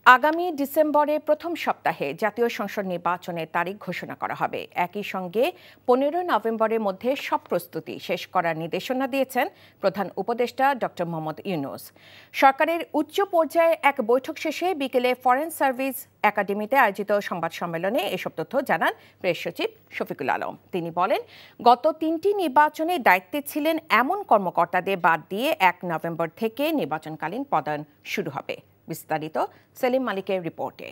আগামী ডিসেম্বরে প্রথম সপ্তাহে জাতীয় সংসদ নির্বাচনের তারিখ ঘোষণা করা হবে। একই সঙ্গে 15 নভেম্বরের মধ্যে সব প্রস্তুতি শেষ করার নির্দেশনা দিয়েছেন প্রধান উপদেষ্টা ডক্টর মোহাম্মদ ইউনূস। সরকারের উচ্চ পর্যায়ে এক বৈঠক শেষে বিকেলে ফরেন সার্ভিস একাডেমিতে আয়োজিত সংবাদ সম্মেলনে এসব তথ্য জানান প্রেস সচিব শফিকুল আলম। তিনি বলেন, গত 3টি নির্বাচনে দায়িত্বে ছিলেন এমন কর্মকর্তাদের বাদ দিয়ে 1 নভেম্বর থেকে নির্বাচনকালীন পদায়ন শুরু হবে। বিস্তারিত সেলিম মালিকের রিপোর্টে।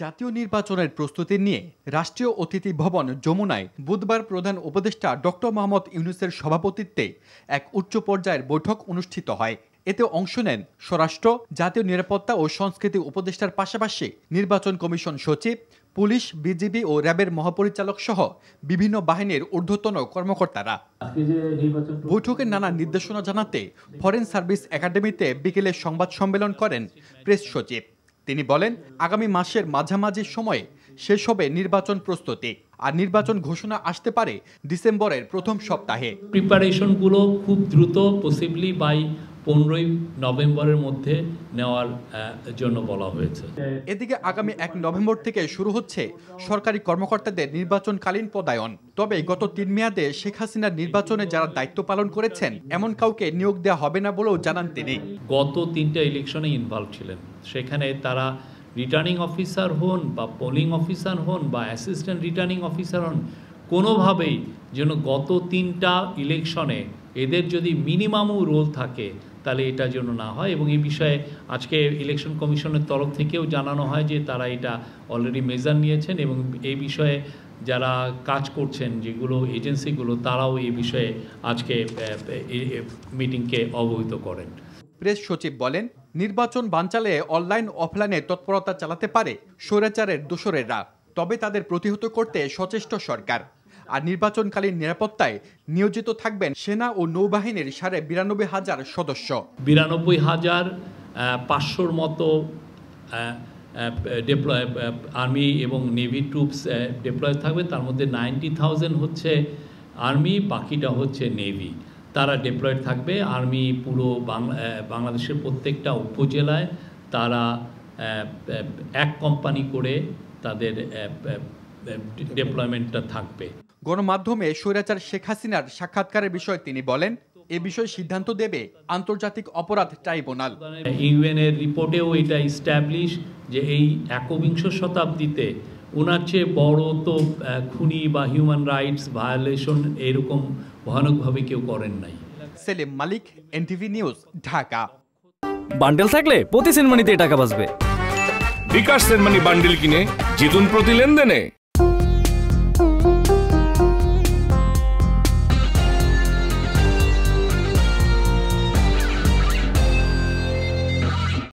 জাতীয় নির্বাচনের প্রস্তুতি নিয়ে রাষ্ট্রীয় অতিথি ভবন যমুনায় বুধবার প্রধান উপদেষ্টা ডক্টর মোহাম্মদ ইউনূসের সভাপতিত্বে এক উচ্চ পর্যায়ের বৈঠক অনুষ্ঠিত হয়। এতে অংশ নেন স্বরাষ্ট্র, জাতীয় নিরাপত্তা ও সংস্কৃতি উপদেষ্টার পাশাপাশি নির্বাচন কমিশন সচিব, পুলিশ, বিজিবি ও র্যাবের মহাপরিচালক সহ বিভিন্ন বাহিনীর ঊর্ধ্বতন কর্মকর্তারা। বৈঠকে নানা নির্দেশনা জানাতে ফরেন সার্ভিস একাডেমিতে বিকেলে সংবাদ সম্মেলন করেন প্রেস সচিব। তিনি বলেন, আগামী মাসের মাঝামাঝি সময়ে শেষ হবে নির্বাচন প্রস্তুতি, আর নির্বাচন ঘোষণা আসতে পারে ডিসেম্বরের প্রথম সপ্তাহে। প্রিপারেশনগুলো খুব দ্রুত পসিবলি বাই 15 নভেম্বরের মধ্যে নেওয়ার জন্য বলা হয়েছে। এদিকে আগামী 1 নভেম্বর থেকে শুরু হচ্ছে সরকারি কর্মকর্তাদের নির্বাচনকালীন পদায়ন। তবে গত 3 মেয়াদে শেখ হাসিনার নির্বাচনে যারা দায়িত্ব পালন করেছেন এমন কাউকে নিয়োগ দেওয়া হবে না বলেও জানান তিনি। গত 3টা ইলেকশনে ইনভলভ ছিলেন, সেখানে তারা রিটার্নিং অফিসার হন বা পোলিং অফিসার হন বা অ্যাসিস্ট্যান্ট রিটার্নিং অফিসার হন, কোনোভাবেই যেন গত 3টা ইলেকশনে এদের যদি মিনিমামও রোল থাকে তাহলে এটা যেন না হয়। এবং এই বিষয়ে আজকে ইলেকশন কমিশনের তরফ থেকেও জানানো হয় যে তারা এটা অলরেডি মেজার নিয়েছেন এবং এই বিষয়ে যারা কাজ করছেন যেগুলো এজেন্সিগুলো, তারাও এই বিষয়ে আজকে মিটিংকে অবহিত করেন। প্রেস সচিব বলেন, নির্বাচন বানচালে অনলাইন অফলাইনে তৎপরতা চালাতে পারে স্বৈরাচারের দোসরেরা, তবে তাদের প্রতিহত করতে সচেষ্ট সরকার। আর নির্বাচনকালীন নিরাপত্তায় নিয়োজিত থাকবেন সেনা ও নৌবাহিনীর 92,500 সদস্য। 92,500 মতো ডিপ্লয় আর্মি এবং নেভি ট্রুপস ডিপ্লয় থাকবে। তার মধ্যে 90,000 হচ্ছে আর্মি, বাকিটা হচ্ছে নেভি। তারা ডিপ্লয়েড থাকবে। আর্মি পুরো বাংলাদেশের প্রত্যেকটা উপজেলায় তারা এক কোম্পানি করে তাদের ডিপ্লয়মেন্টটা থাকবে। গণমাধ্যমে স্বৈরাচার শেখ হাসিনার সাক্ষাৎকারের বিষয়ে তিনি বলেন, এ বিষয়ে সিদ্ধান্ত দেবে আন্তর্জাতিক অপরাধ ট্রাইব্যুনাল। ইউএনের রিপোর্টেও এটা ইস্টাবলিশ যে এই 21শ শতাব্দীতে ওনার চেয়ে বড় তো খুনি বা হিউম্যান রাইটস ভায়োলেশন এরকম ভয়ানকভাবে কেউ করেন নাই। সেলিম মালিক, এনটিভি নিউজ, ঢাকা। বান্ডেল থাকলে প্রতি সেনমানিতে টাকা বাঁচবে। বিকাশ সেনমানি বান্ডেল কিনে জিতুন প্রতি লেনদেনে।